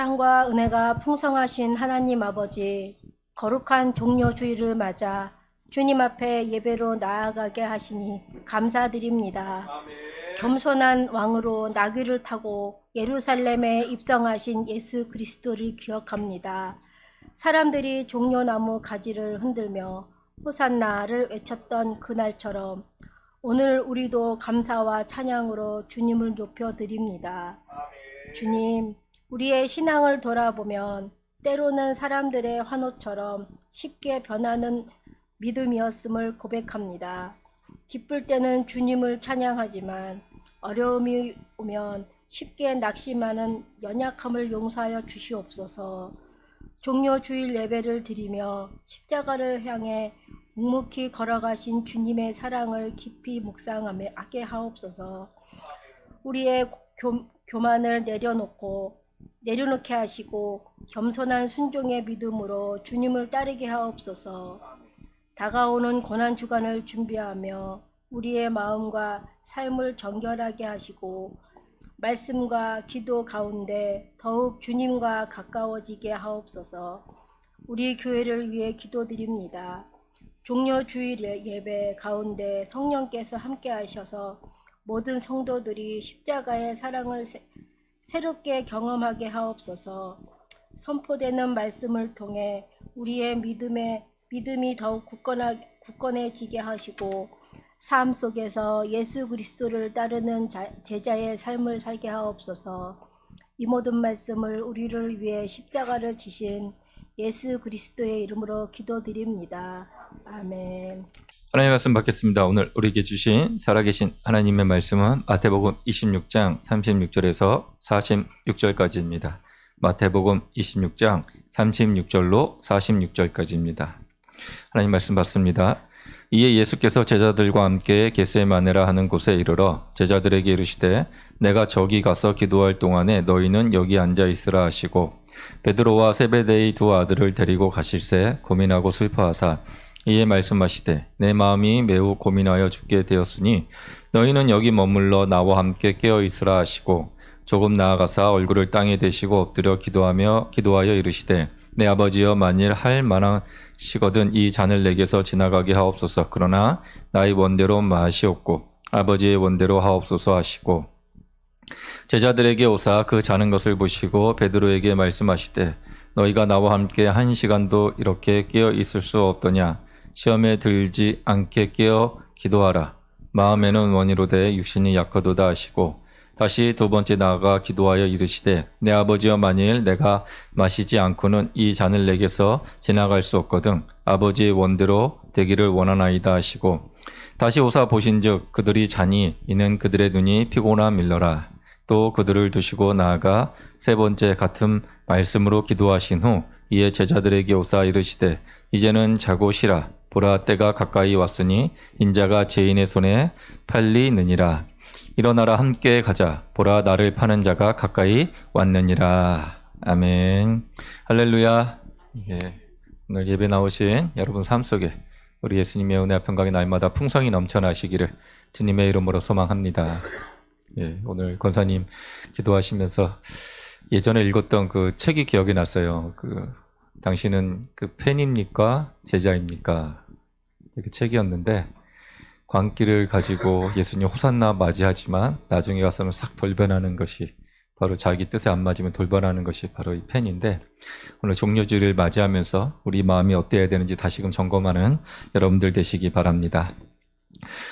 사랑과 은혜가 풍성하신 하나님 아버지, 거룩한 종료주일을 맞아 주님 앞에 예배로 나아가게 하시니 감사드립니다. 겸손한 왕으로 나귀를 타고 예루살렘에 입성하신 예수 그리스도를 기억합니다. 사람들이 종려나무 가지를 흔들며 호산나를 외쳤던 그날처럼 오늘 우리도 감사와 찬양으로 주님을 높여드립니다. 주님, 우리의 신앙을 돌아보면 때로는 사람들의 환호처럼 쉽게 변하는 믿음이었음을 고백합니다. 기쁠 때는 주님을 찬양하지만 어려움이 오면 쉽게 낙심하는 연약함을 용서하여 주시옵소서. 종료주일 예배를 드리며 십자가를 향해 묵묵히 걸어가신 주님의 사랑을 깊이 묵상하게 하옵소서. 우리의 교만을 내려놓게 하시고 겸손한 순종의 믿음으로 주님을 따르게 하옵소서. 다가오는 고난주간을 준비하며 우리의 마음과 삶을 정결하게 하시고 말씀과 기도 가운데 더욱 주님과 가까워지게 하옵소서. 우리 교회를 위해 기도드립니다. 종료주일 예배 가운데 성령께서 함께 하셔서 모든 성도들이 십자가의 사랑을 새롭게 경험하게 하옵소서. 선포되는 말씀을 통해 우리의 믿음이 더욱 굳건해지게 하시고 삶 속에서 예수 그리스도를 따르는 제자의 삶을 살게 하옵소서. 이 모든 말씀을 우리를 위해 십자가를 지신 예수 그리스도의 이름으로 기도드립니다. 아멘. 하나님의 말씀 받겠습니다. 오늘 우리에게 주신 살아계신 하나님의 말씀은 마태복음 26장 36절에서 46절까지입니다. 마태복음 26장 36절로 46절까지입니다. 하나님 말씀 받습니다. 이에 예수께서 제자들과 함께 겟세마네라 하는 곳에 이르러 제자들에게 이르시되 내가 저기 가서 기도할 동안에 너희는 여기 앉아 있으라 하시고 베드로와 세베대의 두 아들을 데리고 가실새 고민하고 슬퍼하사 이에 말씀하시되 내 마음이 매우 고민하여 죽게 되었으니 너희는 여기 머물러 나와 함께 깨어 있으라 하시고 조금 나아가사 얼굴을 땅에 대시고 엎드려 기도하여 이르시되 내 아버지여 만일 할 만하시거든 이 잔을 내게서 지나가게 하옵소서. 그러나 나의 원대로 마시옵고 아버지의 원대로 하옵소서 하시고 제자들에게 오사 그 자는 것을 보시고 베드로에게 말씀하시되 너희가 나와 함께 1시간도 이렇게 깨어 있을 수 없더냐. 시험에 들지 않게 깨어 기도하라. 마음에는 원이로되 육신이 약하도다 하시고 다시 두 번째 나아가 기도하여 이르시되 내 아버지여 만일 내가 마시지 않고는 이 잔을 내게서 지나갈 수 없거든 아버지의 원대로 되기를 원하나이다 하시고 다시 오사 보신즉 그들이 자니 이는 그들의 눈이 피곤함 일러라. 또 그들을 두시고 나아가 세 번째 같은 말씀으로 기도하신 후 이에 제자들에게 오사 이르시되 이제는 자고 쉬라. 보라 때가 가까이 왔으니 인자가 죄인의 손에 팔리느니라. 일어나라 함께 가자. 보라 나를 파는 자가 가까이 왔느니라. 아멘. 할렐루야. 오늘 예배 나오신 여러분 삶 속에 우리 예수님의 은혜와 평강이 날마다 풍성히 넘쳐나시기를 주님의 이름으로 소망합니다. 오늘 권사님 기도하시면서 예전에 읽었던 그 책이 기억이 났어요. 당신은 팬입니까? 제자입니까? 그 책이었는데 광기를 가지고 예수님 호산나 맞이하지만 나중에 가서는 싹 돌변하는 것이 바로 자기 뜻에 안 맞으면 돌변하는 것이 바로 이 팬인데 오늘 종료주일을 맞이하면서 우리 마음이 어때야 되는지 다시금 점검하는 여러분들 되시기 바랍니다.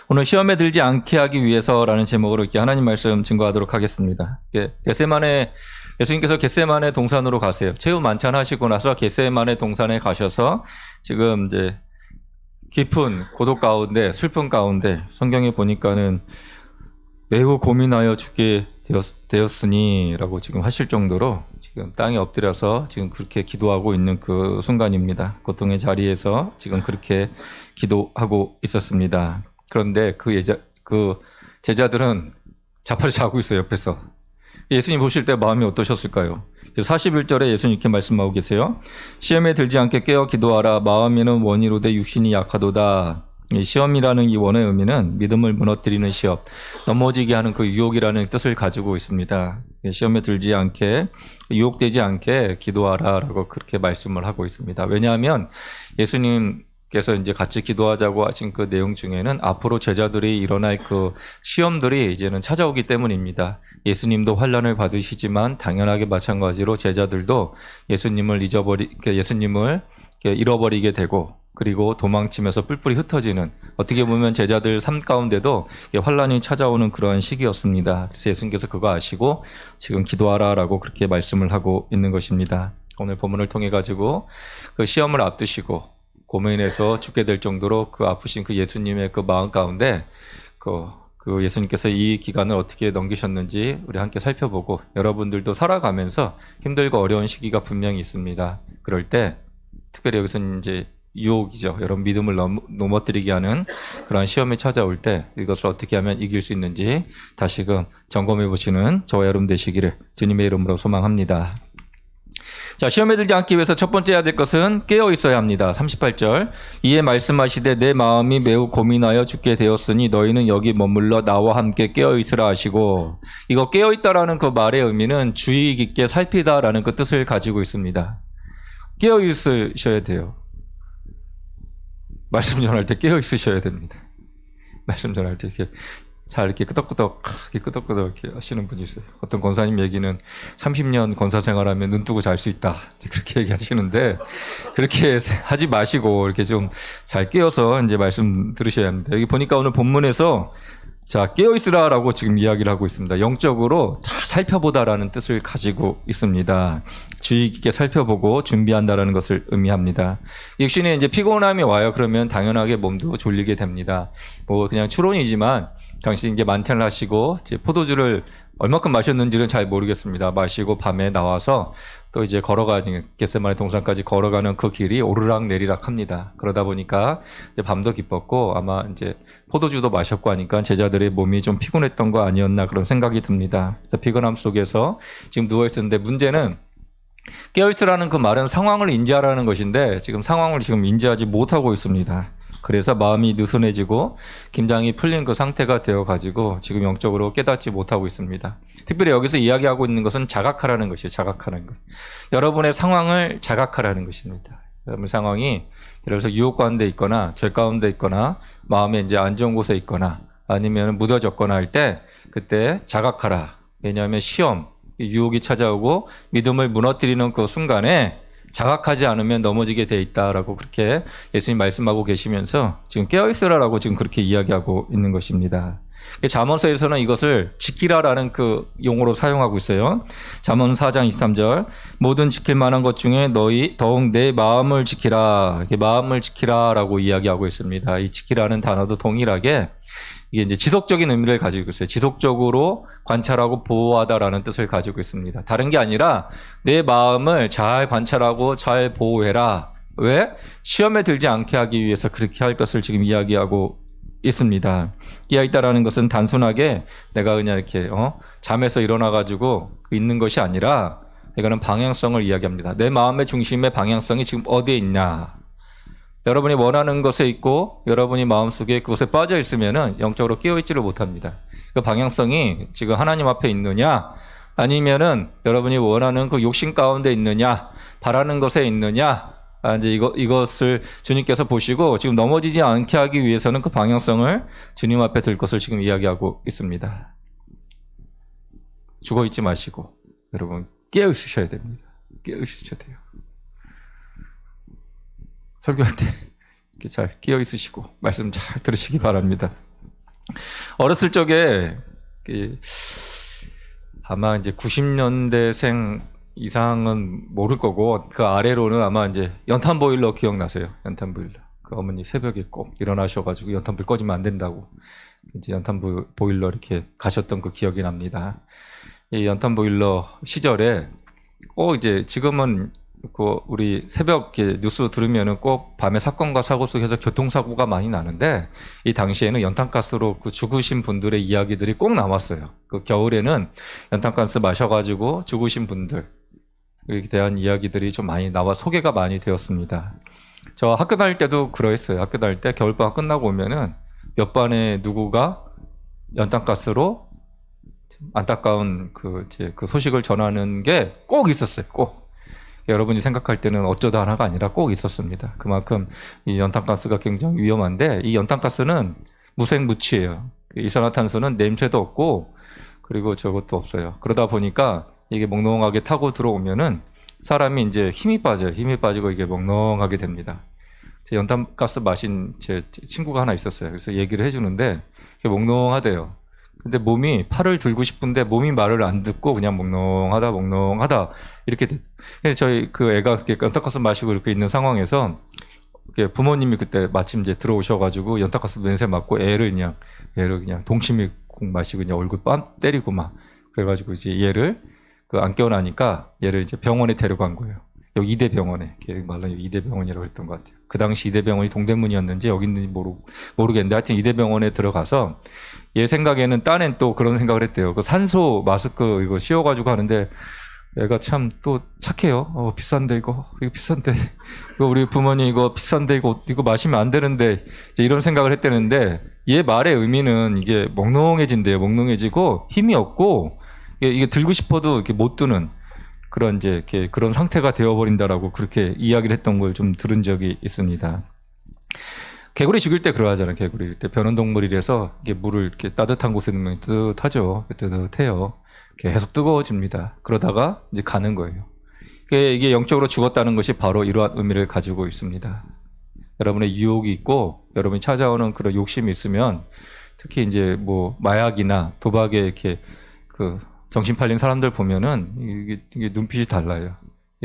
오늘 시험에 들지 않게 하기 위해서라는 제목으로 이렇게 하나님 말씀 증거하도록 하겠습니다. 예수님께서 겟세마네 동산으로 가세요. 최후 만찬하시고 나서 겟세마네 동산에 가셔서 지금 이제 깊은 고독 가운데 슬픔 가운데 성경에 보니까는 매우 고민하여 죽게 되었으니 라고 지금 하실 정도로 지금 땅에 엎드려서 지금 그렇게 기도하고 있는 그 순간입니다. 고통의 자리에서 지금 그렇게 기도하고 있었습니다. 그런데 그 제자들은 자빠져 자고 있어요. 옆에서. 예수님 보실 때 마음이 어떠셨을까요? 41절에 예수님 이렇게 말씀하고 계세요. 시험에 들지 않게 깨어 기도하라. 마음에는 원이로되 육신이 약하도다. 이 시험이라는 이 원어의 의미는 믿음을 무너뜨리는 시험, 넘어지게 하는 그 유혹이라는 뜻을 가지고 있습니다. 시험에 들지 않게, 유혹되지 않게 기도하라라고 그렇게 말씀을 하고 있습니다. 왜냐하면 예수님께서 이제 같이 기도하자고 하신 그 내용 중에는 앞으로 제자들이 일어날 그 시험들이 이제는 찾아오기 때문입니다. 예수님도 환난을 받으시지만 당연하게 마찬가지로 제자들도 예수님을 잃어버리게 되고, 그리고 도망치면서 뿔뿔이 흩어지는, 어떻게 보면 제자들 삶 가운데도 환란이 찾아오는 그러한 시기였습니다. 그래서 예수님께서 그거 아시고 지금 기도하라라고 그렇게 말씀을 하고 있는 것입니다. 오늘 본문을 통해 가지고 그 시험을 앞두시고 고민해서 죽게 될 정도로 그 아프신 그 예수님의 그 마음 가운데 그 예수님께서 이 기간을 어떻게 넘기셨는지 우리 함께 살펴보고, 여러분들도 살아가면서 힘들고 어려운 시기가 분명히 있습니다. 그럴 때 특별히 여기서는 이제 유혹이죠. 여러분 믿음을 넘어뜨리게 하는 그런 시험이 찾아올 때 이것을 어떻게 하면 이길 수 있는지 다시금 점검해 보시는 저와 여러분 되시기를 주님의 이름으로 소망합니다. 자, 시험에 들지 않기 위해서 첫 번째 해야 될 것은 깨어 있어야 합니다. 38절. 이에 말씀하시되 내 마음이 매우 고민하여 죽게 되었으니 너희는 여기 머물러 나와 함께 깨어 있으라 하시고, 이거 깨어 있다라는 그 말의 의미는 주의 깊게 살피다라는 그 뜻을 가지고 있습니다. 깨어 있으셔야 돼요. 말씀 전할 때 깨어 있으셔야 됩니다. 말씀 전할 때 이렇게 끄덕끄덕 이렇게 하시는 분이 있어요. 어떤 권사님 얘기는 30년 권사 생활하면 눈 뜨고 잘 수 있다, 그렇게 얘기하시는데, 그렇게 하지 마시고 이렇게 좀 잘 깨어서 이제 말씀 들으셔야 합니다. 여기 보니까 오늘 본문에서 자, 깨어 있으라라고 지금 이야기를 하고 있습니다. 영적으로 잘 살펴보다라는 뜻을 가지고 있습니다. 주의 깊게 살펴보고 준비한다라는 것을 의미합니다. 육신에 이제 피곤함이 와요. 그러면 당연하게 몸도 졸리게 됩니다. 뭐 그냥 추론이지만 당시 이제 만찬을 하시고 이제 포도주를 얼마큼 마셨는지는 잘 모르겠습니다. 마시고 밤에 나와서 또 이제 겟세마네 동산까지 걸어가는 그 길이 오르락 내리락 합니다. 그러다 보니까 이제 밤도 깊었고 아마 이제 포도주도 마셨고 하니까 제자들의 몸이 좀 피곤했던 거 아니었나 그런 생각이 듭니다. 그래서 피곤함 속에서 지금 누워 있었는데, 문제는 깨어있으라는 그 말은 상황을 인지하라는 것인데 지금 상황을 지금 인지하지 못하고 있습니다. 그래서 마음이 느슨해지고 긴장이 풀린 그 상태가 되어가지고 지금 영적으로 깨닫지 못하고 있습니다. 특별히 여기서 이야기하고 있는 것은 자각하라는 것이에요. 자각하는 것. 여러분의 상황을 자각하라는 것입니다. 여러분 상황이 예를 들어서 유혹 가운데 있거나 죄 가운데 있거나 마음에 이제 안 좋은 곳에 있거나 아니면 무뎌졌거나 할 때 그때 자각하라. 왜냐하면 시험, 유혹이 찾아오고 믿음을 무너뜨리는 그 순간에 자각하지 않으면 넘어지게 돼 있다라고 그렇게 예수님 말씀하고 계시면서 지금 깨어있으라라고 지금 그렇게 이야기하고 있는 것입니다. 잠언서에서는 이것을 지키라라는 그 용어로 사용하고 있어요. 잠언 4장 23절. 모든 지킬 만한 것 중에 너희 더욱 내 마음을 지키라. 마음을 지키라라고 이야기하고 있습니다. 이 지키라는 단어도 동일하게 이게 이제 지속적인 의미를 가지고 있어요. 지속적으로 관찰하고 보호하다라는 뜻을 가지고 있습니다. 다른 게 아니라 내 마음을 잘 관찰하고 잘 보호해라. 왜? 시험에 들지 않게 하기 위해서 그렇게 할 것을 지금 이야기하고 있습니다. 깨어있다라는 것은 단순하게 내가 그냥 이렇게 잠에서 일어나가지고 있는 것이 아니라 이거는 방향성을 이야기합니다. 내 마음의 중심의 방향성이 지금 어디에 있냐. 여러분이 원하는 것에 있고 여러분이 마음속에 그것에 빠져 있으면은 영적으로 깨어있지를 못합니다. 그 방향성이 지금 하나님 앞에 있느냐, 아니면은 여러분이 원하는 그 욕심 가운데 있느냐, 바라는 것에 있느냐, 이제 이것을 주님께서 보시고 지금 넘어지지 않게 하기 위해서는 그 방향성을 주님 앞에 들 것을 지금 이야기하고 있습니다. 죽어 있지 마시고 여러분 깨어 있으셔야 됩니다. 깨어 있으셔야 돼요. 설교할 때 이렇게 잘 끼어 있으시고 말씀 잘 들으시기 바랍니다. 어렸을 적에 아마 이제 90년대생 이상은 모를 거고 그 아래로는 아마 이제 연탄 보일러 기억나세요? 연탄 보일러. 그 어머니 새벽에 꼭 일어나셔가지고 연탄불 꺼지면 안 된다고 이제 연탄 보일러 이렇게 가셨던 그 기억이 납니다. 이 연탄 보일러 시절에 꼭 이제 지금은 그 우리 새벽 뉴스 들으면은 꼭 밤에 사건과 사고 속에서 교통사고가 많이 나는데 이 당시에는 연탄가스로 그 죽으신 분들의 이야기들이 꼭 나왔어요. 그 겨울에는 연탄가스 마셔가지고 죽으신 분들 에 대한 이야기들이 좀 많이 나와 소개가 많이 되었습니다. 저 학교 다닐 때도 그러했어요. 학교 다닐 때 겨울방학 끝나고 오면은 옆 반에 누구가 연탄가스로 안타까운 그 소식을 전하는 게 꼭 있었어요. 꼭. 여러분이 생각할 때는 어쩌다 하나가 아니라 꼭 있었습니다. 그만큼 이 연탄가스가 굉장히 위험한데 이 연탄가스는 무색무취예요. 이산화탄소는 냄새도 없고 그리고 저것도 없어요. 그러다 보니까 이게 몽롱하게 타고 들어오면은 사람이 이제 힘이 빠져요. 힘이 빠지고 이게 몽롱하게 됩니다. 제 연탄가스 마신 제 친구가 하나 있었어요. 그래서 얘기를 해주는데 이게 몽롱하대요. 근데 몸이 팔을 들고 싶은데 몸이 말을 안 듣고 그냥 몽롱하다 이렇게 됐. 그래서 저희 그 애가 그렇게 연탄가스 마시고 이렇게 있는 상황에서 부모님이 그때 마침 이제 들어오셔가지고 연탄가스 냄새 맡고 애를 그냥 동치미 국 마시고 그냥 얼굴 빰 때리고 막 그래가지고 이제 얘를 안 깨어나니까 얘를 이제 병원에 데려간 거예요. 여기 이대병원에, 말로 이대병원이라고 했던 것 같아요. 그 당시 이대병원이 동대문이었는지 여기 있는지 모르겠는데 하여튼 이대병원에 들어가서 얘 생각에는 딴엔 또 그런 생각을 했대요. 그 산소 마스크 이거 씌워가지고 하는데 애가 참 또 착해요. 비싼데 이거 비싼데 이거 우리 부모님 이거 비싼데 이거 마시면 안 되는데 이제 이런 생각을 했대는데 얘 말의 의미는 이게 몽롱해진대요. 몽롱해지고 힘이 없고 이게 들고 싶어도 이렇게 못 드는 그런 이제 이렇게 그런 상태가 되어버린다라고 그렇게 이야기를 했던 걸 좀 들은 적이 있습니다. 개구리 죽일 때 그러하잖아요. 개구리 때 변온동물이라서 이게 물을 이렇게 따뜻한 곳에 넣으면 뜨뜻하죠. 뜨뜻해요. 계속 뜨거워집니다. 그러다가 이제 가는 거예요. 이게 영적으로 죽었다는 것이 바로 이러한 의미를 가지고 있습니다. 여러분의 유혹이 있고 여러분이 찾아오는 그런 욕심이 있으면 특히 이제 뭐 마약이나 도박에 이렇게 정신 팔린 사람들 보면은 이게 눈빛이 달라요.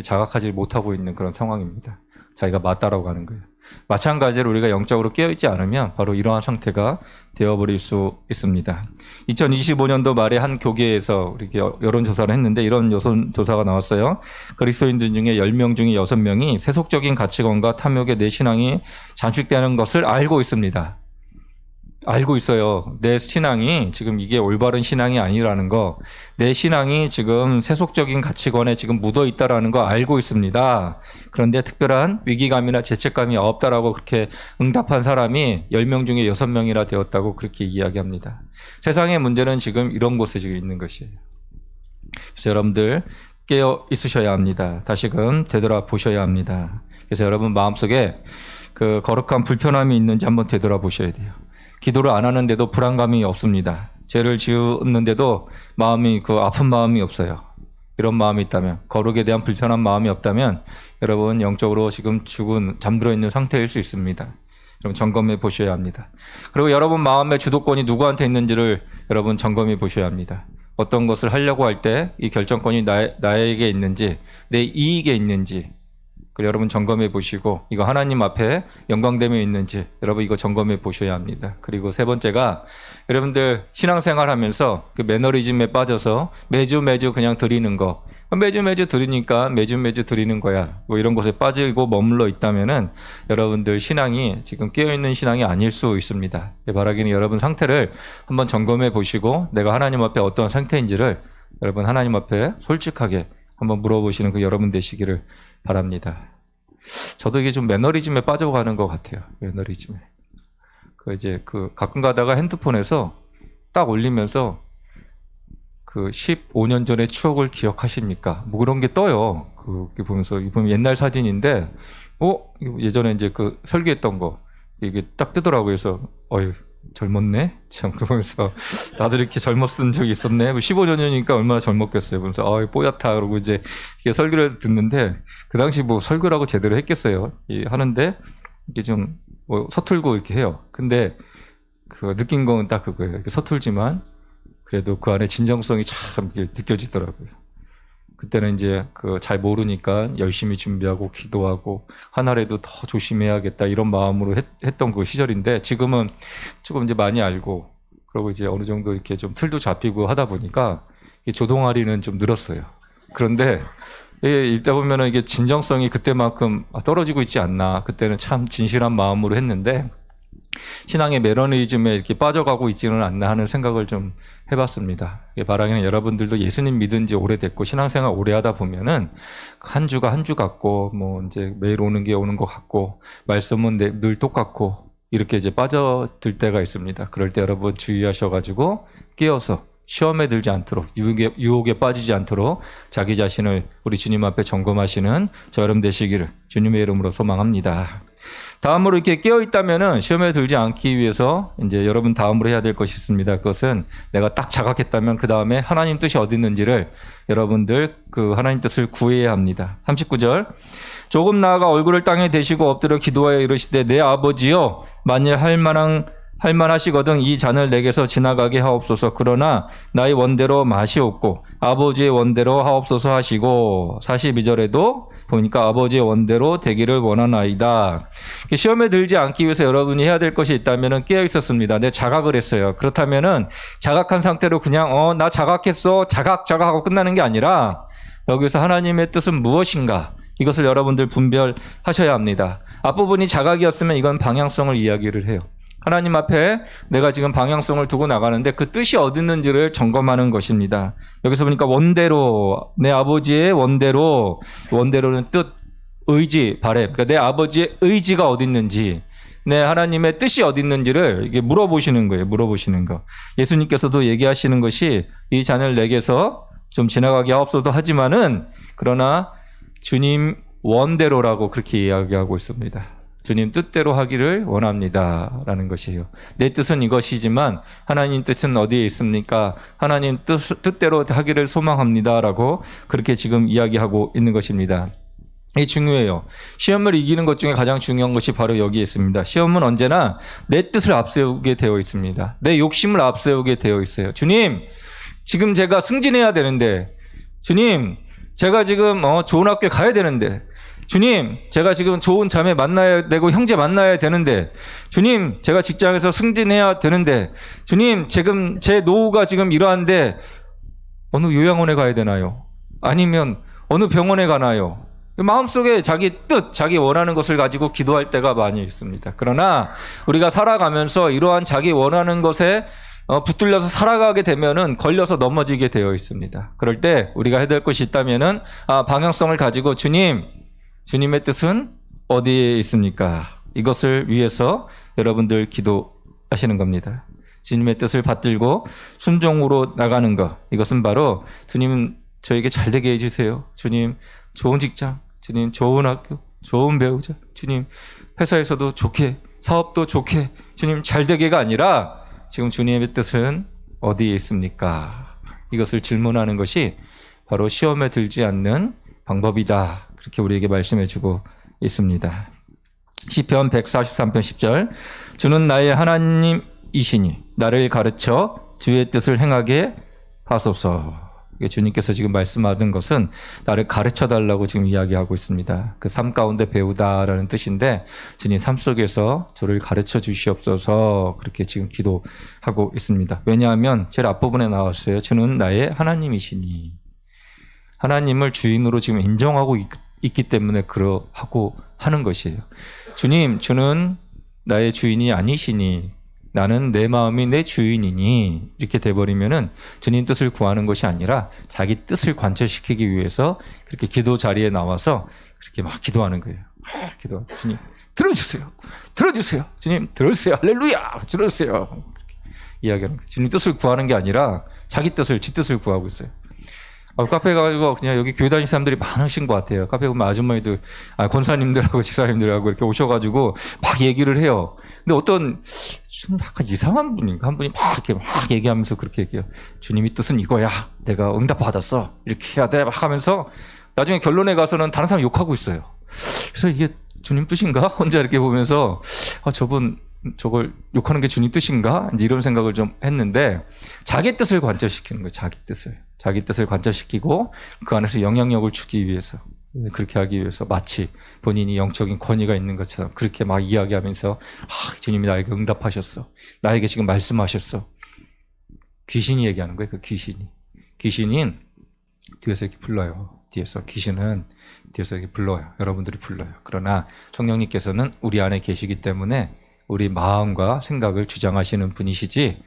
자각하지 못하고 있는 그런 상황입니다. 자기가 맞다라고 하는 거예요. 마찬가지로 우리가 영적으로 깨어있지 않으면 바로 이러한 상태가 되어버릴 수 있습니다. 2025년도 말에 한 교계에서 이렇게 여론조사를 했는데 이런 여론조사가 나왔어요. 그리스도인들 중에 10명 중에 6명이 세속적인 가치관과 탐욕의 내 신앙이 잠식되는 것을 알고 있습니다. 알고 있어요. 내 신앙이 지금 이게 올바른 신앙이 아니라는 거, 내 신앙이 지금 세속적인 가치관에 지금 묻어 있다라는 거 알고 있습니다. 그런데 특별한 위기감이나 죄책감이 없다라고 그렇게 응답한 사람이 10명 중에 6명이나 되었다고 그렇게 이야기합니다. 세상의 문제는 지금 이런 곳에 지금 있는 것이에요. 그래서 여러분들 깨어 있으셔야 합니다. 다시금 되돌아보셔야 합니다. 그래서 여러분 마음속에 그 거룩한 불편함이 있는지 한번 되돌아보셔야 돼요. 기도를 안 하는데도 불안감이 없습니다. 죄를 지었는데도 마음이 아픈 마음이 없어요. 이런 마음이 있다면, 거룩에 대한 불편한 마음이 없다면 여러분 영적으로 지금 잠들어 있는 상태일 수 있습니다. 여러분 점검해 보셔야 합니다. 그리고 여러분 마음의 주도권이 누구한테 있는지를 여러분 점검해 보셔야 합니다. 어떤 것을 하려고 할 때 이 결정권이 나에게 있는지, 내 이익에 있는지 여러분 점검해 보시고 이거 하나님 앞에 영광됨이 있는지 여러분 이거 점검해 보셔야 합니다. 그리고 세 번째가 여러분들 신앙생활 하면서 그 매너리즘에 빠져서 매주 그냥 드리는 거, 매주 드리니까 매주 드리는 거야, 뭐 이런 것에 빠지고 머물러 있다면은 여러분들 신앙이 지금 깨어있는 신앙이 아닐 수 있습니다. 바라기는 여러분 상태를 한번 점검해 보시고 내가 하나님 앞에 어떤 상태인지를 여러분 하나님 앞에 솔직하게 한번 물어보시는 그 여러분 되시기를 바랍니다. 저도 이게 좀 매너리즘에 빠져가는 것 같아요. 매너리즘에. 가끔 가다가 핸드폰에서 딱 올리면서 15년 전의 추억을 기억하십니까? 뭐 그런 게 떠요. 보면서, 보면 옛날 사진인데, 예전에 이제 설계했던 거, 이게 딱 뜨더라고요. 그래서, 젊었네? 참, 그러면서, 나도 이렇게 젊었은 적이 있었네? 15년 전이니까 얼마나 젊었겠어요. 그러면서, 뽀얗다. 그러고 이제, 이게 설교를 듣는데, 그 당시 뭐 설교라고 제대로 했겠어요. 하는데, 이게 좀, 서툴고 이렇게 해요. 근데, 느낀 건 딱 그거예요. 이렇게 서툴지만, 그래도 그 안에 진정성이 참 느껴지더라고요. 그때는 이제 잘 모르니까 열심히 준비하고 기도하고 하나라도 더 조심해야겠다 이런 마음으로 했던 그 시절인데 지금은 조금 이제 많이 알고 그러고 이제 어느 정도 이렇게 좀 틀도 잡히고 하다 보니까 조동아리는 좀 늘었어요. 그런데 읽다 보면은 이게 진정성이 그때만큼 떨어지고 있지 않나. 그때는 참 진실한 마음으로 했는데 신앙의 매너리즘에 이렇게 빠져가고 있지는 않나 하는 생각을 좀 해봤습니다. 바라기는 여러분들도 예수님 믿은 지 오래됐고 신앙생활 오래 하다 보면은 한 주가 한 주 같고 뭐 이제 매일 오는 게 오는 것 같고 말씀은 늘 똑같고 이렇게 이제 빠져들 때가 있습니다. 그럴 때 여러분 주의하셔가지고 깨어서 시험에 들지 않도록 유혹에 빠지지 않도록 자기 자신을 우리 주님 앞에 점검하시는 저 여러분 되시기를 주님의 이름으로 소망합니다. 다음으로 이렇게 깨어 있다면은 시험에 들지 않기 위해서 이제 여러분 다음으로 해야 될 것이 있습니다. 그것은 내가 딱 자각했다면 그 다음에 하나님 뜻이 어디 있는지를 여러분들 그 하나님 뜻을 구해야 합니다. 39절. 조금 나아가 얼굴을 땅에 대시고 엎드려 기도하여 이르시되 내 아버지여 만일 할만하시거든 이 잔을 내게서 지나가게 하옵소서. 그러나 나의 원대로 맛이 없고 아버지의 원대로 하옵소서 하시고 42절에도 보니까 아버지의 원대로 되기를 원하나이다. 시험에 들지 않기 위해서 여러분이 해야 될 것이 있다면 깨어 있었습니다. 내 자각을 했어요. 그렇다면은 자각한 상태로 그냥 나 자각했어 자각하고 끝나는 게 아니라 여기서 하나님의 뜻은 무엇인가 이것을 여러분들 분별하셔야 합니다. 앞부분이 자각이었으면 이건 방향성을 이야기를 해요. 하나님 앞에 내가 지금 방향성을 두고 나가는데 그 뜻이 어디 있는지를 점검하는 것입니다. 여기서 보니까 원대로 내 아버지의 원대로는 뜻, 의지, 바램. 그러니까 내 아버지의 의지가 어디 있는지 내 하나님의 뜻이 어디 있는지를 이게 물어보시는 거예요. 물어보시는 거. 예수님께서도 얘기하시는 것이 이 잔을 내게서 좀 지나가게 하옵소서 하지만은 그러나 주님 원대로라고 그렇게 이야기하고 있습니다. 주님 뜻대로 하기를 원합니다라는 것이에요. 내 뜻은 이것이지만 하나님 뜻은 어디에 있습니까? 하나님 뜻대로 하기를 소망합니다라고 그렇게 지금 이야기하고 있는 것입니다. 이게 중요해요. 시험을 이기는 것 중에 가장 중요한 것이 바로 여기에 있습니다. 시험은 언제나 내 뜻을 앞세우게 되어 있습니다. 내 욕심을 앞세우게 되어 있어요. 주님, 지금 제가 승진해야 되는데, 주님, 제가 지금 좋은 학교에 가야 되는데, 주님, 제가 지금 좋은 자매 만나야 되고 형제 만나야 되는데, 주님, 제가 직장에서 승진해야 되는데, 주님, 지금 제 노후가 지금 이러한데 어느 요양원에 가야 되나요? 아니면 어느 병원에 가나요? 마음속에 자기 뜻, 자기 원하는 것을 가지고 기도할 때가 많이 있습니다. 그러나 우리가 살아가면서 이러한 자기 원하는 것에 붙들려서 살아가게 되면은 걸려서 넘어지게 되어 있습니다. 그럴 때 우리가 해야 될 것이 있다면은 방향성을 가지고 주님의 뜻은 어디에 있습니까? 이것을 위해서 여러분들 기도하시는 겁니다. 주님의 뜻을 받들고 순종으로 나가는 것. 이것은 바로 주님 저에게 잘 되게 해주세요. 주님 좋은 직장, 주님 좋은 학교, 좋은 배우자, 주님 회사에서도 좋게, 사업도 좋게, 주님 잘 되게가 아니라 지금 주님의 뜻은 어디에 있습니까? 이것을 질문하는 것이 바로 시험에 들지 않는 방법이다. 그렇게 우리에게 말씀해주고 있습니다. 시편 143편 10절. 주는 나의 하나님이시니 나를 가르쳐 주의 뜻을 행하게 하소서. 주님께서 지금 말씀하는 것은 나를 가르쳐 달라고 지금 이야기하고 있습니다. 그 삶 가운데 배우다라는 뜻인데 주님 삶 속에서 저를 가르쳐 주시옵소서 그렇게 지금 기도하고 있습니다. 왜냐하면 제일 앞부분에 나왔어요. 주는 나의 하나님이시니. 하나님을 주인으로 지금 인정하고 있기 때문에 그러하고 하는 것이에요. 주님, 주는 나의 주인이 아니시니 나는 내 마음이 내 주인이니 이렇게 돼버리면은 주님 뜻을 구하는 것이 아니라 자기 뜻을 관철시키기 위해서 그렇게 기도 자리에 나와서 그렇게 막 기도하는 거예요. 기도. 주님 들어주세요. 들어주세요. 주님 들어주세요. 할렐루야. 들어주세요. 그렇게 이야기하는 거예요. 주님 뜻을 구하는 게 아니라 자기 뜻을 지 뜻을 구하고 있어요. 카페 가지고 그냥 여기 교회 다니는 사람들이 많으신 것 같아요. 카페 보면 아줌마들, 권사님들하고 집사님들하고 이렇게 오셔가지고 막 얘기를 해요. 근데 어떤 좀 약간 이상한 분인가 한 분이 막 이렇게 막 얘기하면서 그렇게 얘기해요. 주님이 뜻은 이거야. 내가 응답 받았어. 이렇게 해야 돼. 막 하면서 나중에 결론에 가서는 다른 사람 욕하고 있어요. 그래서 이게 주님 뜻인가? 혼자 이렇게 보면서 저걸 욕하는 게 주님 뜻인가? 이제 이런 생각을 좀 했는데 자기 뜻을 관철시키는 거예요. 자기 뜻을 관철시키고 그 안에서 영향력을 주기 위해서 그렇게 하기 위해서 마치 본인이 영적인 권위가 있는 것처럼 그렇게 막 이야기하면서 주님이 나에게 응답하셨어. 나에게 지금 말씀하셨어. 귀신이 얘기하는 거예요. 그 귀신이 뒤에서 이렇게 불러요. 귀신은 뒤에서 이렇게 불러요. 여러분들이 불러요. 그러나 성령님께서는 우리 안에 계시기 때문에 우리 마음과 생각을 주장하시는 분이시지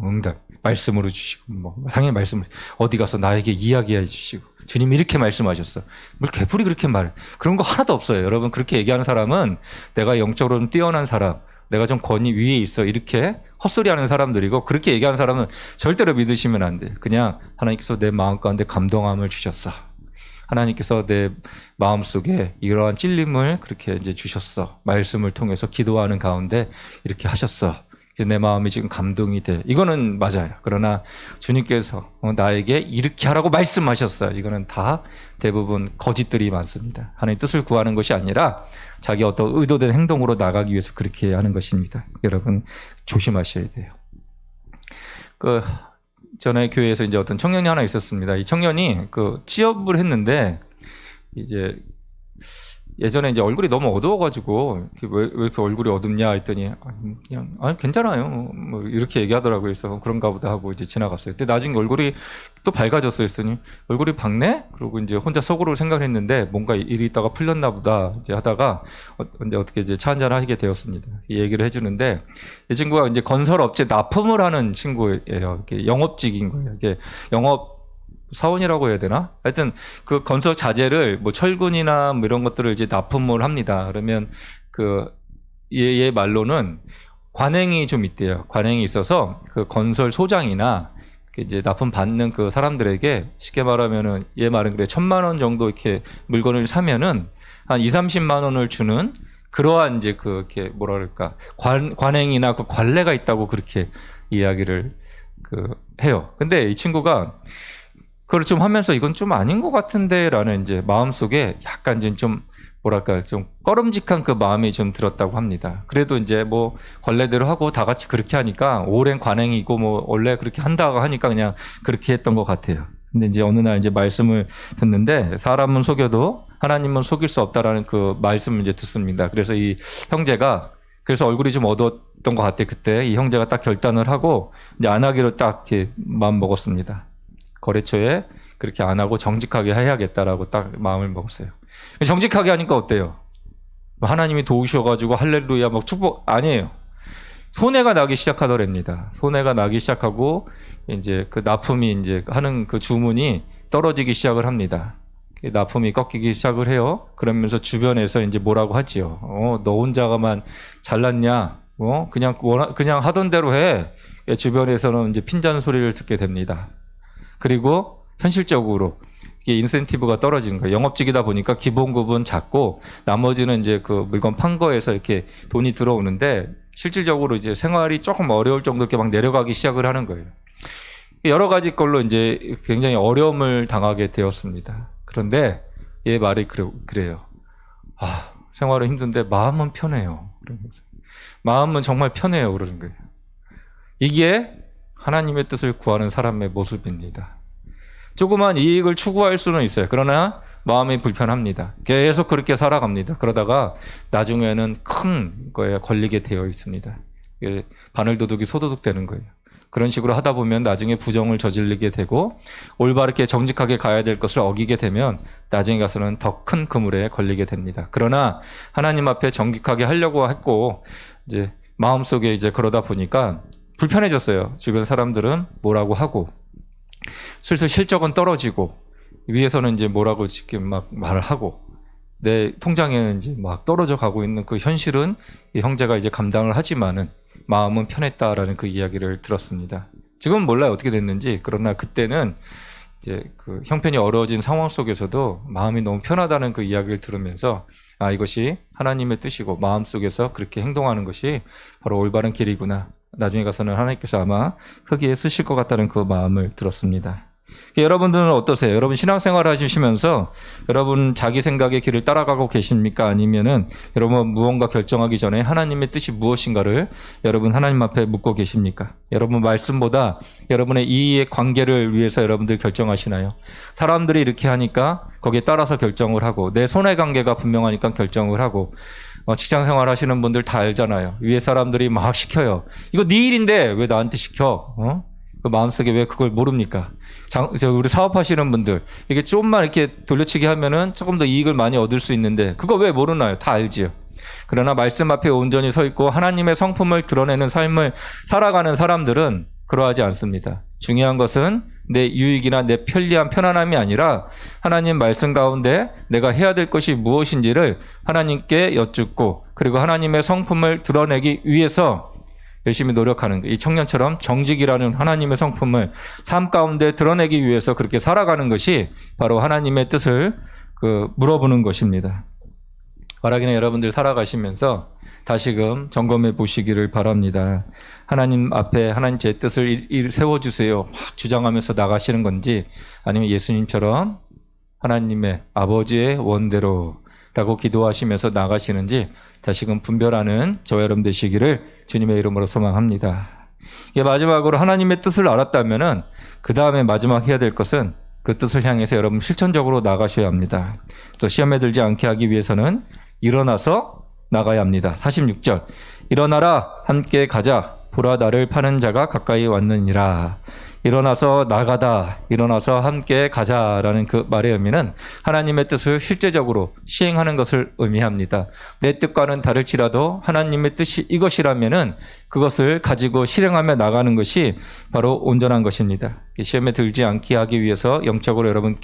응답 말씀으로 주시고 당연히 말씀을 어디 가서 나에게 이야기해 주시고 주님이 이렇게 말씀하셨어. 뭘 개풀이 그렇게 말해. 그런 거 하나도 없어요. 여러분 그렇게 얘기하는 사람은 내가 영적으로 뛰어난 사람, 내가 좀 권위 위에 있어 이렇게 헛소리하는 사람들이고 그렇게 얘기하는 사람은 절대로 믿으시면 안 돼요. 그냥 하나님께서 내 마음 가운데 감동함을 주셨어. 하나님께서 내 마음속에 이러한 찔림을 그렇게 이제 주셨어. 말씀을 통해서 기도하는 가운데 이렇게 하셨어. 그래서 내 마음이 지금 감동이 돼. 이거는 맞아요. 그러나 주님께서 나에게 이렇게 하라고 말씀하셨어요. 이거는 다 대부분 거짓들이 많습니다. 하나님 뜻을 구하는 것이 아니라 자기 어떤 의도된 행동으로 나가기 위해서 그렇게 하는 것입니다. 여러분 조심하셔야 돼요. 전에 교회에서 이제 어떤 청년이 하나 있었습니다. 이 청년이 취업을 했는데 이제 예전에 이제 얼굴이 너무 어두워가지고 왜 이렇게 얼굴이 어둡냐 했더니 그냥 괜찮아요 뭐 이렇게 얘기하더라고요. 그래서 그런가 보다 하고 이제 지나갔어요. 근데 나중에 얼굴이 또 밝아졌어요. 했더니 얼굴이 밝네? 그러고 이제 혼자 속으로 생각했는데 뭔가 일이 있다가 풀렸나 보다 이제 하다가 이제 어떻게 이제 차 한잔 하게 되었습니다. 이 얘기를 해주는데 이 친구가 이제 건설업체 납품을 하는 친구예요. 이렇게 영업직인 거예요. 이게 영업 사원이라고 해야 되나? 하여튼 그 건설 자재를 뭐 철근이나 뭐 이런 것들을 이제 납품을 합니다. 그러면 얘 말로는 관행이 좀 있대요. 관행이 있어서 그 건설 소장이나 이제 납품 받는 그 사람들에게 쉽게 말하면은 얘 말은 그래 1,000만 원 정도 이렇게 물건을 사면은 한 2-30만 원을 주는 그러한 이제 이렇게 뭐라 그럴까 관행이나 그 관례가 있다고 그렇게 이야기를 해요. 근데 이 친구가 그걸 좀 하면서 이건 좀 아닌 것 같은데라는 이제 마음속에 약간 좀 뭐랄까 좀 꺼름직한 그 마음이 좀 들었다고 합니다. 그래도 이제 뭐 관례대로 하고 다 같이 그렇게 하니까 오랜 관행이고 뭐 원래 그렇게 한다고 하니까 그냥 그렇게 했던 것 같아요. 근데 이제 어느 날 이제 말씀을 듣는데 사람은 속여도 하나님은 속일 수 없다라는 그 말씀을 이제 듣습니다. 그래서 이 형제가 그래서 얼굴이 좀 어두웠던 것 같아요. 그때 이 형제가 딱 결단을 하고 이제 안 하기로 딱 이렇게 마음 먹었습니다. 거래처에 그렇게 안 하고 정직하게 해야겠다라고 딱 마음을 먹었어요. 정직하게 하니까 어때요? 하나님이 도우셔가지고 할렐루야 막 축복 아니에요. 손해가 나기 시작하더랍니다. 손해가 나기 시작하고 이제 그 납품이 이제 하는 그 주문이 떨어지기 시작을 합니다. 납품이 꺾이기 시작을 해요. 그러면서 주변에서 이제 뭐라고 하지요. 너 혼자가만 잘났냐? 그냥 하던 대로 해. 주변에서는 이제 핀잔 소리를 듣게 됩니다. 그리고 현실적으로 이게 인센티브가 떨어지는 거예요. 영업직이다 보니까 기본급은 작고 나머지는 이제 그 물건 판 거에서 이렇게 돈이 들어오는데 실질적으로 이제 생활이 조금 어려울 정도로 이렇게 막 내려가기 시작을 하는 거예요. 여러 가지 걸로 이제 굉장히 어려움을 당하게 되었습니다. 그런데 얘 말이 그래요. 생활은 힘든데 마음은 편해요. 마음은 정말 편해요. 그러는 거예요. 이게 하나님의 뜻을 구하는 사람의 모습입니다. 조그만 이익을 추구할 수는 있어요. 그러나 마음이 불편합니다. 계속 그렇게 살아갑니다. 그러다가 나중에는 큰 거에 걸리게 되어 있습니다. 바늘도둑이 소도둑 되는 거예요. 그런 식으로 하다 보면 나중에 부정을 저지르게 되고 올바르게 정직하게 가야 될 것을 어기게 되면 나중에 가서는 더 큰 그물에 걸리게 됩니다. 그러나 하나님 앞에 정직하게 하려고 했고 이제 마음속에 이제 그러다 보니까 불편해졌어요. 주변 사람들은 뭐라고 하고 슬슬 실적은 떨어지고 위에서는 이제 뭐라고 지금 막 말을 하고 내 통장에는 이제 막 떨어져 가고 있는 그 현실은 이 형제가 이제 감당을 하지만은 마음은 편했다라는 그 이야기를 들었습니다. 지금은 몰라요 어떻게 됐는지. 그러나 그때는 이제 그 형편이 어려워진 상황 속에서도 마음이 너무 편하다는 그 이야기를 들으면서 이것이 하나님의 뜻이고 마음속에서 그렇게 행동하는 것이 바로 올바른 길이구나. 나중에 가서는 하나님께서 아마 크게 쓰실 것 같다는 그 마음을 들었습니다. 여러분들은 어떠세요? 여러분 신앙생활 하시면서 여러분 자기 생각의 길을 따라가고 계십니까? 아니면은 여러분 무언가 결정하기 전에 하나님의 뜻이 무엇인가를 여러분 하나님 앞에 묻고 계십니까? 여러분 말씀보다 여러분의 이익의 관계를 위해서 여러분들 결정하시나요? 사람들이 이렇게 하니까 거기에 따라서 결정을 하고 내 손해 관계가 분명하니까 결정을 하고 직장 생활 하시는 분들 다 알잖아요. 위에 사람들이 막 시켜요. 이거 네 일인데 왜 나한테 시켜? 그 마음속에 왜 그걸 모릅니까? 우리 사업하시는 분들 이게 조금만 이렇게 돌려치기 하면은 조금 더 이익을 많이 얻을 수 있는데 그거 왜 모르나요? 다 알지요. 그러나 말씀 앞에 온전히 서 있고 하나님의 성품을 드러내는 삶을 살아가는 사람들은 그러하지 않습니다. 중요한 것은 내 유익이나 내 편리한 편안함이 아니라 하나님 말씀 가운데 내가 해야 될 것이 무엇인지를 하나님께 여쭙고 그리고 하나님의 성품을 드러내기 위해서 열심히 노력하는 것. 이 청년처럼 정직이라는 하나님의 성품을 삶 가운데 드러내기 위해서 그렇게 살아가는 것이 바로 하나님의 뜻을 물어보는 것입니다. 바라기는 여러분들 살아가시면서 다시금 점검해 보시기를 바랍니다. 하나님 앞에 하나님 제 뜻을 세워주세요. 막 주장하면서 나가시는 건지 아니면 예수님처럼 하나님의 아버지의 원대로 라고 기도하시면서 나가시는지 다시금 분별하는 저와 여러분 되시기를 주님의 이름으로 소망합니다. 이게 마지막으로 하나님의 뜻을 알았다면은 그 다음에 마지막 해야 될 것은 그 뜻을 향해서 여러분 실천적으로 나가셔야 합니다. 또 시험에 들지 않게 하기 위해서는 일어나서 나가야 합니다. 46절 일어나라 함께 가자 보라 나를 파는 자가 가까이 왔느니라. 일어나서 나가다, 일어나서 함께 가자라는 그 말의 의미는 하나님의 뜻을 실제적으로 시행하는 것을 의미합니다. 내 뜻과는 다를지라도 하나님의 뜻이 이것이라면은 그것을 가지고 실행하며 나가는 것이 바로 온전한 것입니다. 시험에 들지 않게 하기 위해서 영적으로 여러분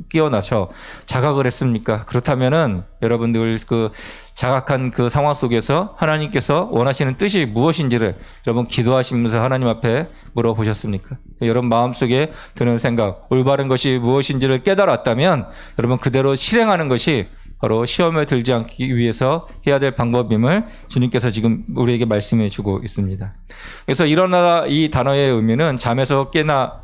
깨어나셔 자각을 했습니까? 그렇다면은 여러분들 그 자각한 그 상황 속에서 하나님께서 원하시는 뜻이 무엇인지를 여러분 기도하시면서 하나님 앞에 물어보셨습니까? 여러분 마음속에 드는 생각, 올바른 것이 무엇인지를 깨달았다면 여러분 그대로 실행하는 것이 바로 시험에 들지 않기 위해서 해야 될 방법임을 주님께서 지금 우리에게 말씀해 주고 있습니다. 그래서 일어나다 이 단어의 의미는 잠에서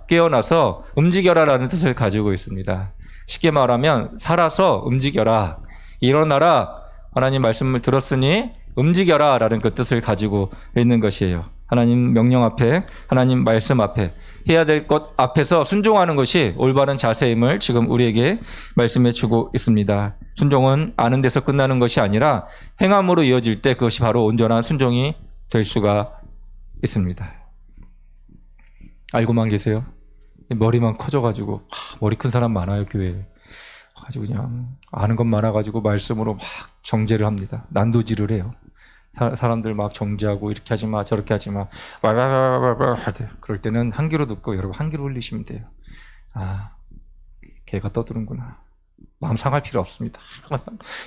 깨어나서 움직여라라는 뜻을 가지고 있습니다. 쉽게 말하면 살아서 움직여라. 일어나라. 하나님 말씀을 들었으니 움직여라 라는 그 뜻을 가지고 있는 것이에요. 하나님 명령 앞에, 하나님 말씀 앞에 해야 될 것 앞에서 순종하는 것이 올바른 자세임을 지금 우리에게 말씀해 주고 있습니다. 순종은 아는 데서 끝나는 것이 아니라 행함으로 이어질 때 그것이 바로 온전한 순종이 될 수가 있습니다. 알고만 계세요? 머리만 커져가지고 머리 큰 사람 많아요 교회에. 아주 그냥 아는 것 많아가지고 말씀으로 막 정죄를 합니다. 난도질을 해요. 사람들 막 정죄하고 이렇게 하지 마 저렇게 하지 마 그럴 때는 한 귀로 듣고 여러분 한 귀로 흘리시면 돼요. 아 걔가 떠드는구나. 마음 상할 필요 없습니다.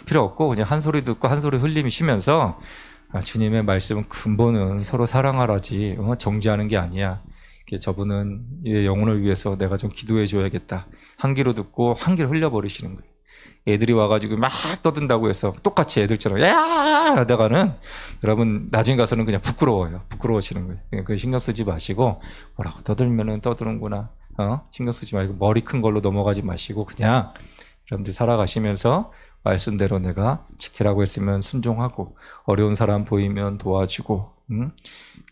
필요 없고 그냥 한 소리 듣고 한 소리 흘리시면서 주님의 말씀은 근본은 서로 사랑하라지 정죄하는 게 아니야. 저분은 영혼을 위해서 내가 좀 기도해 줘야겠다. 한 귀로 듣고 한 귀로 흘려버리시는 거예요. 애들이 와가지고 막 떠든다고 해서 똑같이 애들처럼 야 하다가는 여러분 나중에 가서는 그냥 부끄러워지는 거예요. 그 신경 쓰지 마시고 뭐라고 떠들면은 떠드는구나. 신경 쓰지 말고 머리 큰 걸로 넘어가지 마시고 그냥 여러분들 살아가시면서 말씀대로 내가 지키라고 했으면 순종하고 어려운 사람 보이면 도와주고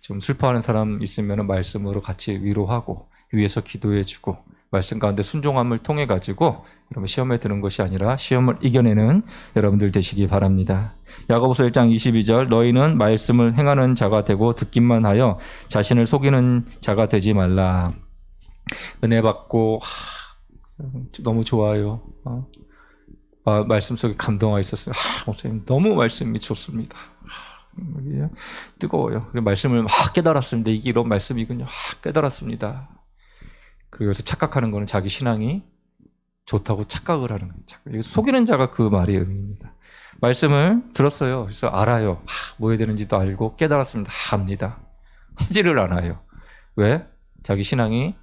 좀 슬퍼하는 사람 있으면 말씀으로 같이 위로하고 위에서 기도해주고 말씀 가운데 순종함을 통해 가지고 여러분 시험에 드는 것이 아니라 시험을 이겨내는 여러분들 되시기 바랍니다. 야고보서 1장 22절 너희는 말씀을 행하는 자가 되고 듣기만 하여 자신을 속이는 자가 되지 말라. 은혜 받고 너무 좋아요. 말씀 속에 감동하여 있었어요. 목사님 너무 말씀이 좋습니다. 뜨거워요. 말씀을 막 깨달았습니다. 이게 이런 말씀이군요. 깨달았습니다. 그래서 착각하는 거는 자기 신앙이 좋다고 착각을 하는 거예요. 속이는 자가 그 말의 의미입니다. 말씀을 들었어요. 그래서 알아요. 뭐 해야 되는지도 알고 깨달았습니다. 합니다. 하지를 않아요. 왜? 자기 신앙이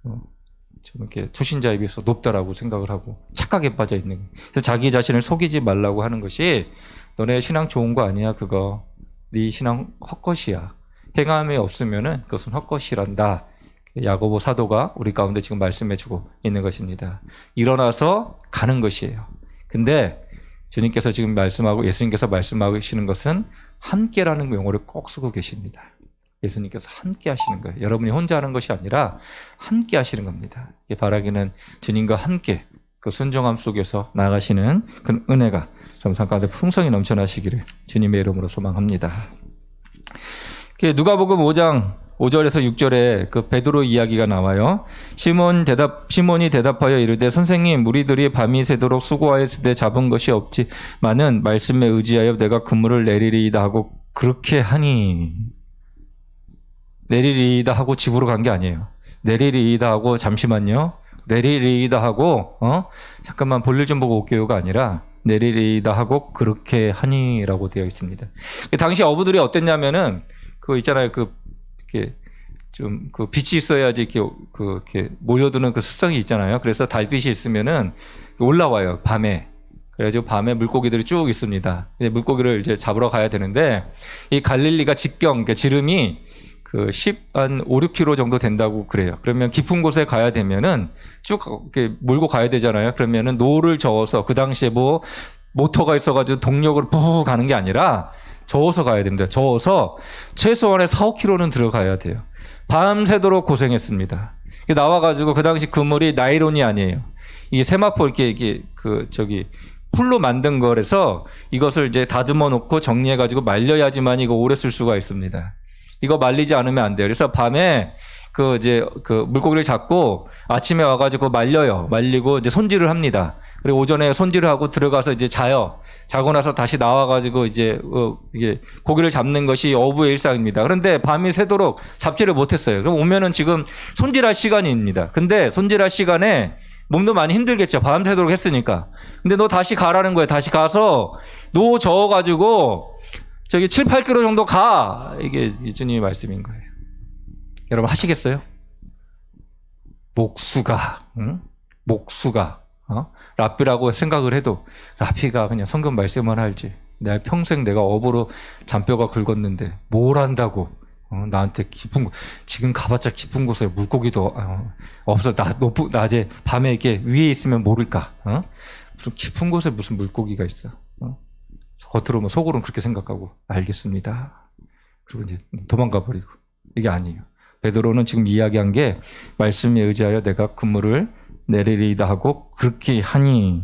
좀 이렇게 초신자에 비해서 높다라고 생각을 하고 착각에 빠져 있는 거예요. 그래서 자기 자신을 속이지 말라고 하는 것이 너네 신앙 좋은 거 아니야 그거. 네 신앙 헛것이야. 행함이 없으면은 그것은 헛것이란다. 야고보 사도가 우리 가운데 지금 말씀해주고 있는 것입니다. 일어나서 가는 것이에요. 근데 주님께서 지금 말씀하고 예수님께서 말씀하시는 것은 함께라는 용어를 꼭 쓰고 계십니다. 예수님께서 함께 하시는 거예요. 여러분이 혼자 하는 것이 아니라 함께 하시는 겁니다. 바라기는 주님과 함께 그 순종함 속에서 나가시는 그 은혜가 정상 가운데 풍성히 넘쳐나시기를 주님의 이름으로 소망합니다. 누가복음 5장 5절에서 6절에 그 베드로 이야기가 나와요. 시몬이 대답하여 이르되 선생님 우리들이 밤이 새도록 수고하였을 때 잡은 것이 없지만은 말씀에 의지하여 내가 그물을 내리리이다 하고 그렇게 하니. 내리리이다 하고 집으로 간 게 아니에요. 내리리이다 하고 잠시만요. 내리리이다 하고 잠깐만 볼일 좀 보고 올게요가 아니라 내리리이다 하고 그렇게 하니라고 되어 있습니다. 당시 어부들이 어땠냐면은 그거 있잖아요. 이렇게 좀 그 빛이 있어야지 이렇게 모여드는 그 습성이 있잖아요. 그래서 달빛이 있으면은 올라와요. 밤에. 그래가지고 밤에 물고기들이 쭉 있습니다. 물고기를 이제 잡으러 가야 되는데 이 갈릴리가 직경, 그러니까 지름이 한 5, 6km 정도 된다고 그래요. 그러면 깊은 곳에 가야 되면은 쭉 이렇게 몰고 가야 되잖아요. 그러면은 노를 저어서 그 당시에 뭐 모터가 있어가지고 동력으로 푹 가는 게 아니라 저어서 가야 됩니다. 저어서 최소한의 4, 5km는 들어가야 돼요. 밤새도록 고생했습니다. 나와가지고 그 당시 그물이 나이론이 아니에요. 이게 세마포 이렇게 풀로 만든 거라서 이것을 이제 다듬어 놓고 정리해가지고 말려야지만 이거 오래 쓸 수가 있습니다. 이거 말리지 않으면 안 돼요. 그래서 밤에 물고기를 잡고 아침에 와가지고 말려요. 말리고 이제 손질을 합니다. 그리고 오전에 손질을 하고 들어가서 이제 자요. 자고 나서 다시 나와가지고 이제 이게 고기를 잡는 것이 어부의 일상입니다. 그런데 밤이 새도록 잡지를 못했어요. 그럼 오면은 지금 손질할 시간입니다. 근데 손질할 시간에 몸도 많이 힘들겠죠. 밤새도록 했으니까. 근데 너 다시 가라는 거예요. 다시 가서 노 저어가지고 7, 8km 정도 가. 이게 주님의 말씀인 거예요. 여러분 하시겠어요? 목수가 라피라고 생각을 해도 라피가 그냥 성경 말씀만 할지 내가 평생 내가 어부로 잔뼈가 굵었는데 뭘 안다고 나한테 깊은 곳 지금 가봤자 깊은 곳에 물고기도 없어. 낮에 밤에 이렇게 위에 있으면 모를까? 무슨 깊은 곳에 무슨 물고기가 있어? 겉으로 속으로는 그렇게 생각하고 알겠습니다. 그리고 이제 도망가 버리고 이게 아니에요. 베드로는 지금 이야기한 게 말씀에 의지하여 내가 그물을 내리리이다 하고 그렇게 하니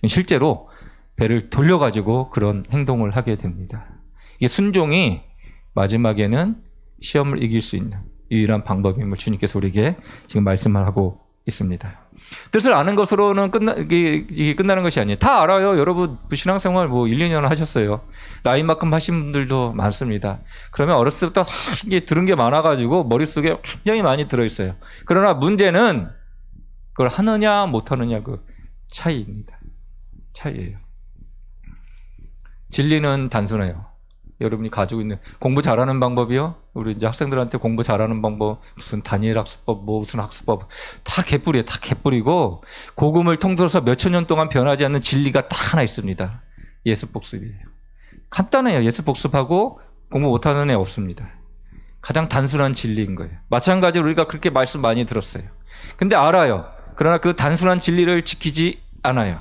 실제로 배를 돌려가지고 그런 행동을 하게 됩니다. 이게 순종이 마지막에는 시험을 이길 수 있는 유일한 방법임을 주님께서 우리에게 지금 말씀을 하고 있습니다. 뜻을 아는 것으로는 이게 끝나는 것이 아니에요. 다 알아요. 여러분 신앙생활 1, 2년 하셨어요. 나이만큼 하신 분들도 많습니다. 그러면 어렸을 때부터 이게 들은 게 많아가지고 머릿속에 굉장히 많이 들어있어요. 그러나 문제는 그걸 하느냐 못하느냐 그 차이입니다. 차이예요. 진리는 단순해요. 여러분이 가지고 있는 공부 잘하는 방법이요. 우리 이제 학생들한테 공부 잘하는 방법 무슨 다니엘 학습법 무슨 학습법 다 개뿔이에요. 다 개뿔이고 복음을 통틀어서 몇천 년 동안 변하지 않는 진리가 딱 하나 있습니다. 예습 복습이에요. 간단해요. 예습 복습하고 공부 못하는 애 없습니다. 가장 단순한 진리인 거예요. 마찬가지로 우리가 그렇게 말씀 많이 들었어요. 근데 알아요. 그러나 그 단순한 진리를 지키지 않아요.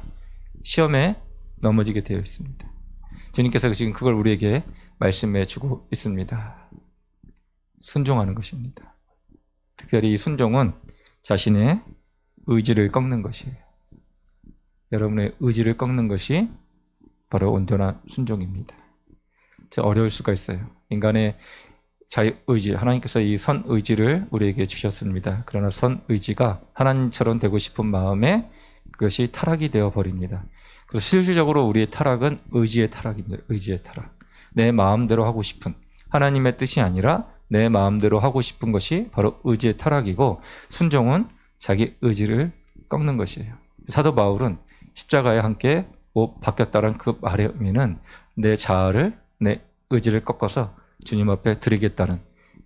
시험에 넘어지게 되어 있습니다. 주님께서 지금 그걸 우리에게 말씀해 주고 있습니다. 순종하는 것입니다. 특별히 이 순종은 자신의 의지를 꺾는 것이에요. 여러분의 의지를 꺾는 것이 바로 온전한 순종입니다. 어려울 수가 있어요. 인간의 자유의지, 하나님께서 이 선의지를 우리에게 주셨습니다. 그러나 선의지가 하나님처럼 되고 싶은 마음에 그것이 타락이 되어버립니다. 그래서 실질적으로 우리의 타락은 의지의 타락입니다. 의지의 타락. 내 마음대로 하고 싶은 하나님의 뜻이 아니라 내 마음대로 하고 싶은 것이 바로 의지의 타락이고 순종은 자기 의지를 꺾는 것이에요. 사도 바울은 십자가에 함께 못 박혔다는 그 말의 의미는 내 자아를 내 의지를 꺾어서 주님 앞에 드리겠다는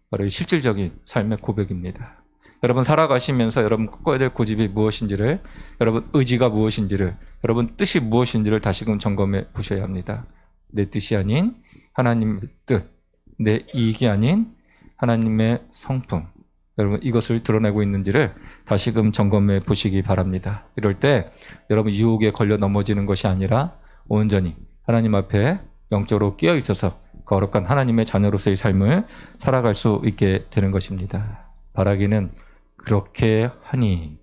바로 실질적인 삶의 고백입니다. 여러분 살아가시면서 여러분 꺾어야 될 고집이 무엇인지를 여러분 의지가 무엇인지를 여러분 뜻이 무엇인지를 다시금 점검해 보셔야 합니다. 내 뜻이 아닌 하나님의 뜻, 내 이익이 아닌 하나님의 성품 여러분 이것을 드러내고 있는지를 다시금 점검해 보시기 바랍니다. 이럴 때 여러분 유혹에 걸려 넘어지는 것이 아니라 온전히 하나님 앞에 영적으로 끼어 있어서 거룩한 하나님의 자녀로서의 삶을 살아갈 수 있게 되는 것입니다. 바라기는 그렇게 하니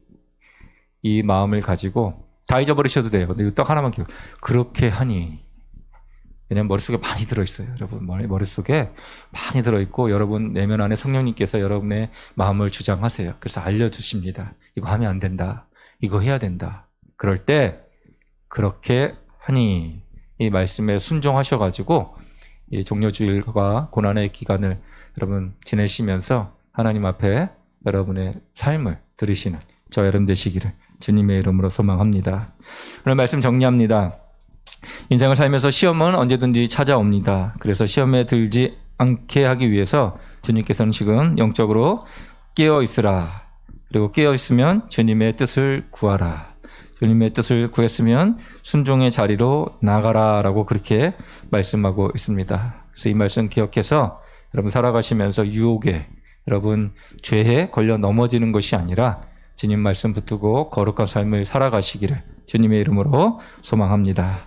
이 마음을 가지고 다 잊어버리셔도 돼요. 근데 딱 하나만 기억. 그렇게 하니 왜냐하면 머릿속에 많이 들어있어요. 여러분 머릿속에 많이 들어있고 여러분 내면 안에 성령님께서 여러분의 마음을 주장하세요. 그래서 알려주십니다. 이거 하면 안 된다. 이거 해야 된다. 그럴 때 그렇게 하니 이 말씀에 순종하셔가지고 이 종료주일과 고난의 기간을 여러분 지내시면서 하나님 앞에 여러분의 삶을 들으시는 저 여러분 되시기를 주님의 이름으로 소망합니다. 오늘 말씀 정리합니다. 인생을 살면서 시험은 언제든지 찾아옵니다. 그래서 시험에 들지 않게 하기 위해서 주님께서는 지금 영적으로 깨어 있으라. 그리고 깨어 있으면 주님의 뜻을 구하라. 주님의 뜻을 구했으면 순종의 자리로 나가라라고 그렇게 말씀하고 있습니다. 그래서 이 말씀 기억해서 여러분 살아가시면서 유혹에 여러분 죄에 걸려 넘어지는 것이 아니라 주님 말씀 붙들고 거룩한 삶을 살아가시기를 주님의 이름으로 소망합니다.